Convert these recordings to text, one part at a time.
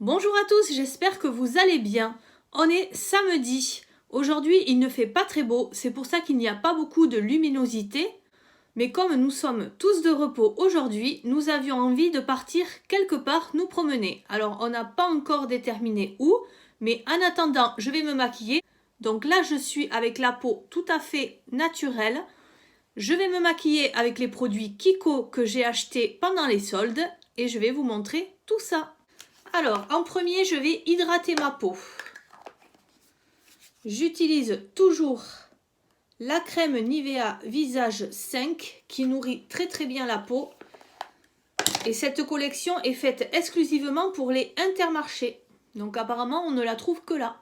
Bonjour à tous, j'espère que vous allez bien. On est samedi. Aujourd'hui, il ne fait pas très beau, c'est pour ça qu'il n'y a pas beaucoup de luminosité. Mais comme nous sommes tous de repos aujourd'hui, nous avions envie de partir quelque part nous promener. Alors, on n'a pas encore déterminé où, mais en attendant, je vais me maquiller. Donc là, je suis avec la peau tout à fait naturelle. Je vais me maquiller avec les produits Kiko que j'ai achetés pendant les soldes et je vais vous montrer tout ça. Alors, en premier, je vais hydrater ma peau. J'utilise toujours la crème Nivea Visage 5 qui nourrit très bien la peau. Et cette collection est faite exclusivement pour les Intermarchés. Donc apparemment, on ne la trouve que là.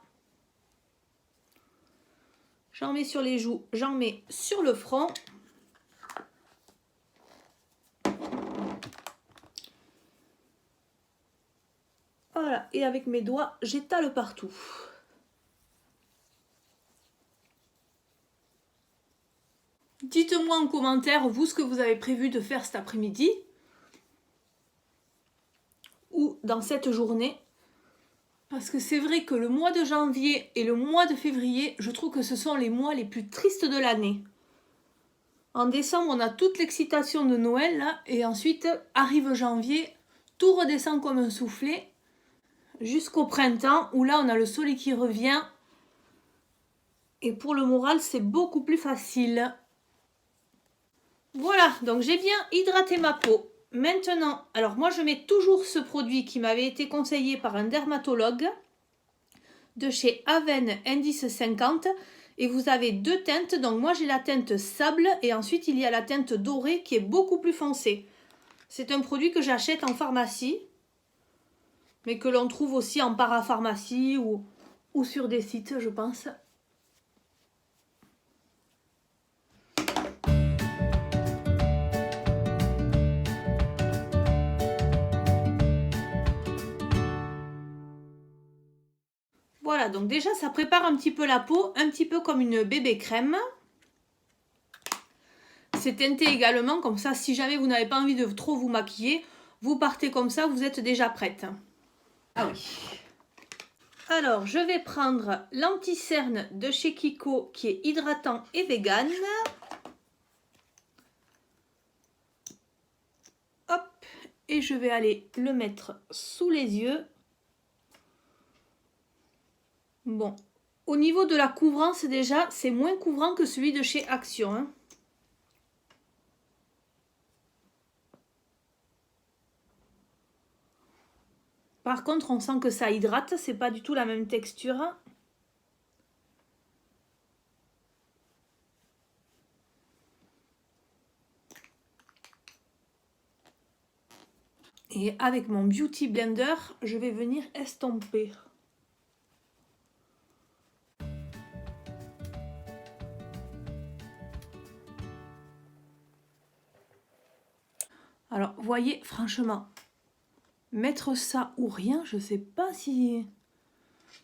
J'en mets sur les joues, j'en mets sur le front. Voilà, et avec mes doigts, j'étale partout. Dites-moi en commentaire, vous, ce que vous avez prévu de faire cet après-midi ou dans cette journée. Parce que c'est vrai que le mois de janvier et le mois de février, je trouve que ce sont les mois les plus tristes de l'année. En décembre, on a toute l'excitation de Noël, là, et ensuite arrive janvier, tout redescend comme un soufflet, jusqu'au printemps, où là, on a le soleil qui revient. Et pour le moral, c'est beaucoup plus facile. Voilà, donc j'ai bien hydraté ma peau. Maintenant, alors moi je mets toujours ce produit qui m'avait été conseillé par un dermatologue de chez Aven Indice 50 et vous avez deux teintes, donc moi j'ai la teinte sable et ensuite il y a la teinte dorée qui est beaucoup plus foncée. C'est un produit que j'achète en pharmacie mais que l'on trouve aussi en parapharmacie ou sur des sites je pense. Voilà, donc déjà ça prépare un petit peu la peau, un petit peu comme une bébé crème. C'est teinté également, comme ça si jamais vous n'avez pas envie de trop vous maquiller, vous partez comme ça, vous êtes déjà prête. Ah oui. Alors je vais prendre l'anti-cerne de chez Kiko qui est hydratant et vegan. Hop, et je vais aller le mettre sous les yeux. Bon, au niveau de la couvrance déjà, c'est moins couvrant que celui de chez Action. Hein. Par contre, on sent que ça hydrate, c'est pas du tout la même texture. Et avec mon Beauty Blender, je vais venir estomper. Alors, vous voyez, franchement, mettre ça ou rien, je sais pas si...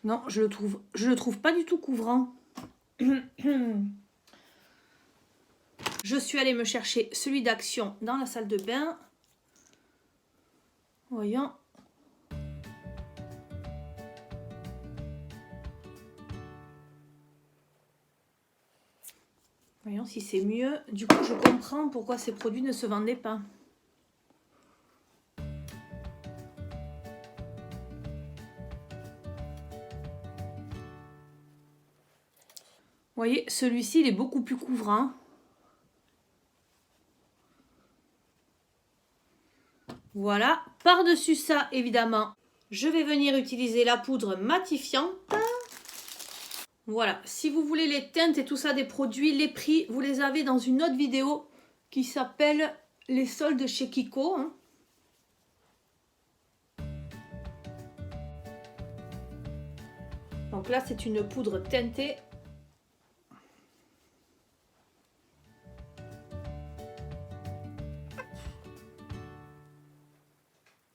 Non, je le trouve pas du tout couvrant. Je suis allée me chercher celui d'Action dans la salle de bain. Voyons. Voyons si c'est mieux. Du coup, je comprends pourquoi ces produits ne se vendaient pas. Vous voyez, celui-ci, il est beaucoup plus couvrant. Voilà. Par-dessus ça, évidemment, je vais venir utiliser la poudre matifiante. Voilà. Si vous voulez les teintes et tout ça des produits, les prix, vous les avez dans une autre vidéo qui s'appelle les soldes chez Kiko. Hein. Donc là, c'est une poudre teintée.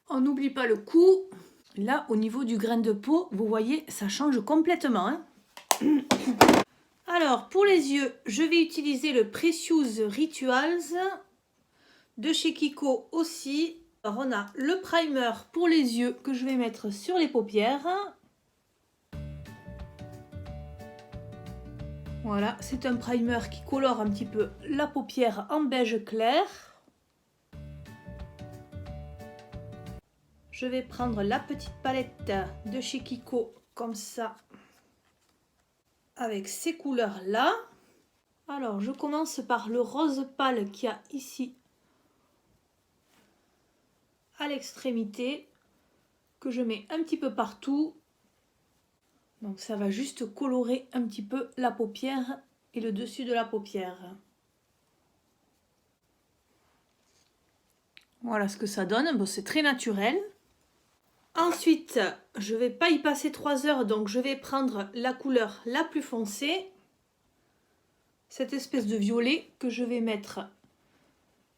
On n'oublie pas le coup. Là, au niveau du grain de peau, vous voyez, ça change complètement. Hein. Alors, pour les yeux, je vais utiliser le Precious Rituals de chez Kiko aussi. Alors on a le primer pour les yeux que je vais mettre sur les paupières. Voilà, c'est un primer qui colore un petit peu la paupière en beige clair. Je vais prendre la petite palette de chez Kiko comme ça, avec ces couleurs là. Alors je commence par le rose pâle qu'il y a ici à l'extrémité, que je mets un petit peu partout. Donc ça va juste colorer un petit peu la paupière et le dessus de la paupière. Voilà ce que ça donne. Bon, c'est très naturel. Ensuite, je ne vais pas y passer 3 heures, donc je vais prendre la couleur la plus foncée. Cette espèce de violet que je vais mettre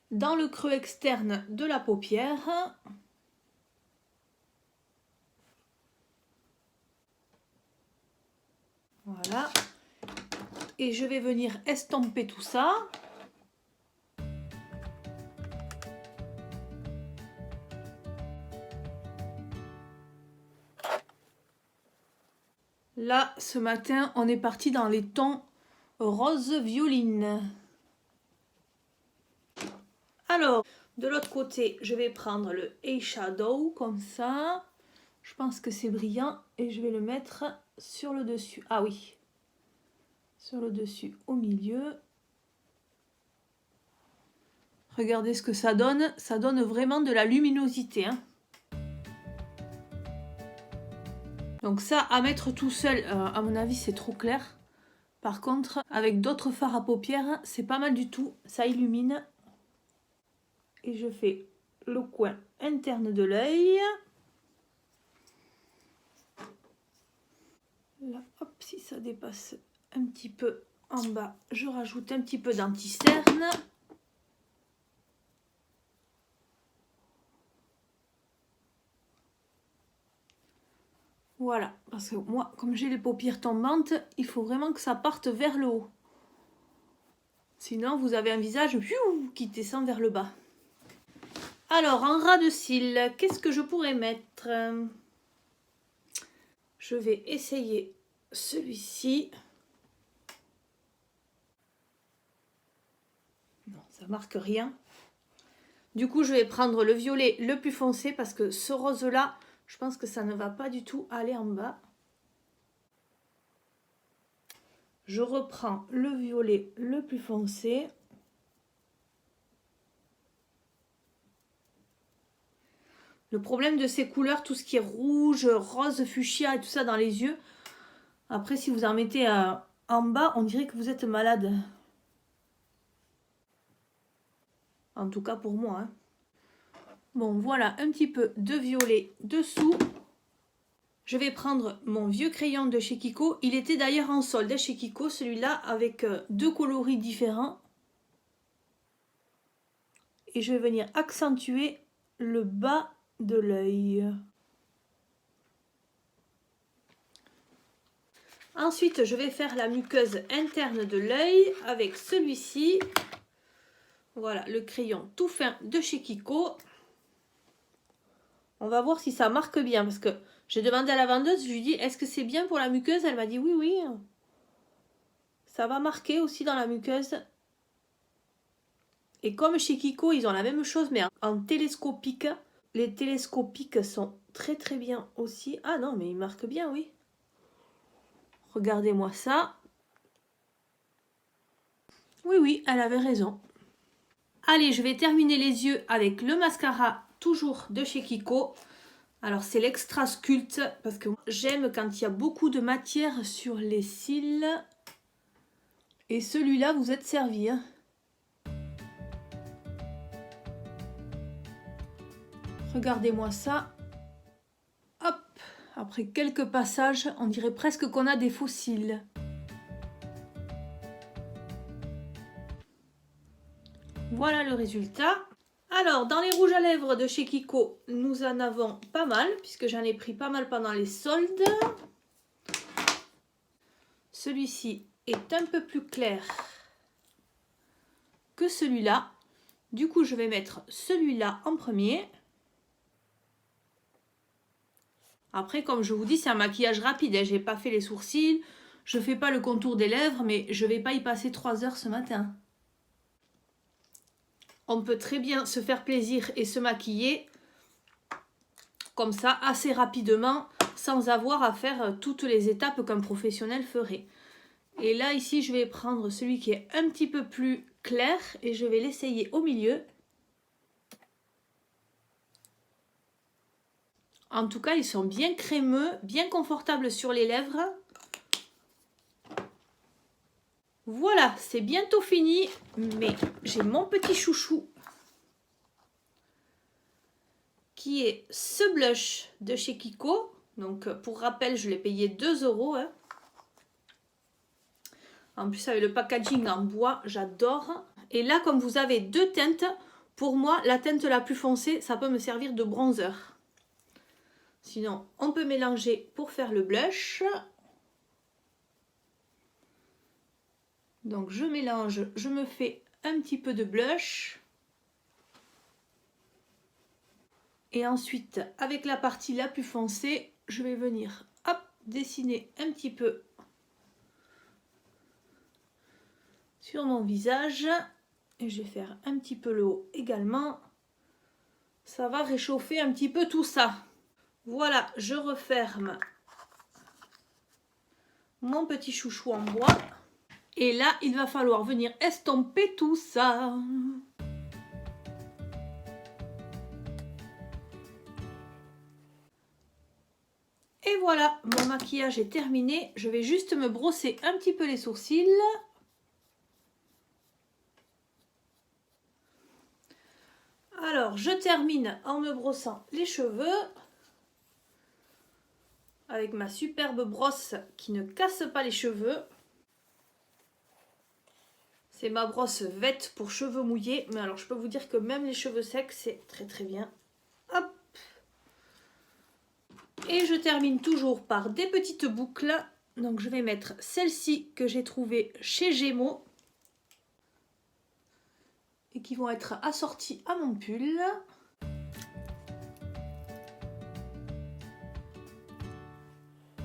dans le creux externe de la paupière. Voilà. Et je vais venir estomper tout ça. Là, ce matin, on est parti dans les tons rose violine. Alors, de l'autre côté, je vais prendre le eyeshadow comme ça. Je pense que c'est brillant et je vais le mettre sur le dessus. Ah oui, sur le dessus au milieu. Regardez ce que ça donne. Ça donne vraiment de la luminosité, hein. Donc ça, à mettre tout seul, à mon avis, c'est trop clair. Par contre, avec d'autres fards à paupières, c'est pas mal du tout. Ça illumine. Et je fais le coin interne de l'œil. Là, hop, si ça dépasse un petit peu en bas, je rajoute un petit peu d'anti-cerne. Voilà, parce que moi, comme j'ai les paupières tombantes, il faut vraiment que ça parte vers le haut. Sinon, vous avez un visage qui descend vers le bas. Alors, en ras de cils, qu'est-ce que je pourrais mettre? Je vais essayer celui-ci. Non, ça marque rien. Du coup, je vais prendre le violet le plus foncé parce que ce rose-là, je pense que ça ne va pas du tout aller en bas. Je reprends le violet le plus foncé. Le problème de ces couleurs, tout ce qui est rouge, rose, fuchsia et tout ça dans les yeux, après si vous en mettez en bas, on dirait que vous êtes malade. En tout cas pour moi, hein. Bon, voilà un petit peu de violet dessous. Je vais prendre mon vieux crayon de chez Kiko. Il était d'ailleurs en solde chez Kiko, celui-là, avec 2 coloris différents. Et je vais venir accentuer le bas de l'œil. Ensuite, je vais faire la muqueuse interne de l'œil avec celui-ci. Voilà, le crayon tout fin de chez Kiko. On va voir si ça marque bien, parce que j'ai demandé à la vendeuse, je lui ai dit, est-ce que c'est bien pour la muqueuse? Elle m'a dit oui, oui. Ça va marquer aussi dans la muqueuse. Et comme chez Kiko, ils ont la même chose, mais en télescopique. Les télescopiques sont très très bien aussi. Ah non, mais ils marquent bien, oui. Regardez-moi ça. Oui, oui, elle avait raison. Allez, je vais terminer les yeux avec le mascara, toujours de chez Kiko. Alors, c'est l'Extra Sculpt, parce que j'aime quand il y a beaucoup de matière sur les cils. Et celui-là, vous êtes servi, hein. Regardez-moi ça. Hop, après quelques passages, on dirait presque qu'on a des fossiles. Voilà le résultat. Alors, dans les rouges à lèvres de chez Kiko, nous en avons pas mal, puisque j'en ai pris pas mal pendant les soldes. Celui-ci est un peu plus clair que celui-là. Du coup, je vais mettre celui-là en premier. Après, comme je vous dis, c'est un maquillage rapide, hein. J'ai pas fait les sourcils, je fais pas le contour des lèvres, mais je vais pas y passer 3 heures ce matin. On peut très bien se faire plaisir et se maquiller comme ça assez rapidement sans avoir à faire toutes les étapes qu'un professionnel ferait. Et là ici je vais prendre celui qui est un petit peu plus clair et je vais l'essayer au milieu. En tout cas ils sont bien crémeux, bien confortables sur les lèvres. Voilà, c'est bientôt fini, mais j'ai mon petit chouchou qui est ce blush de chez Kiko. Donc pour rappel, je l'ai payé 2 €. Hein. En plus avec le packaging en bois, j'adore. Et là, comme vous avez 2 teintes, pour moi, la teinte la plus foncée, ça peut me servir de bronzer. Sinon, on peut mélanger pour faire le blush. Donc je mélange, je me fais un petit peu de blush. Et ensuite, avec la partie la plus foncée, je vais venir hop, dessiner un petit peu sur mon visage. Et je vais faire un petit peu le haut également. Ça va réchauffer un petit peu tout ça. Voilà, je referme mon petit chouchou en bois. Et là, il va falloir venir estomper tout ça. Et voilà, mon maquillage est terminé. Je vais juste me brosser un petit peu les sourcils. Alors, je termine en me brossant les cheveux avec ma superbe brosse qui ne casse pas les cheveux. C'est ma brosse vette pour cheveux mouillés. Mais alors, je peux vous dire que même les cheveux secs, c'est très très bien. Hop! Et je termine toujours par des petites boucles. Donc, je vais mettre celle-ci que j'ai trouvée chez Gémeaux. Et qui vont être assorties à mon pull.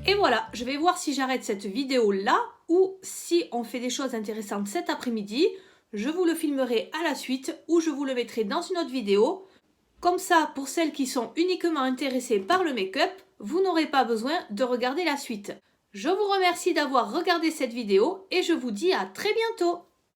Et voilà, je vais voir si j'arrête cette vidéo là ou si on fait des choses intéressantes cet après-midi. Je vous le filmerai à la suite ou je vous le mettrai dans une autre vidéo. Comme ça, pour celles qui sont uniquement intéressées par le make-up, vous n'aurez pas besoin de regarder la suite. Je vous remercie d'avoir regardé cette vidéo et je vous dis à très bientôt.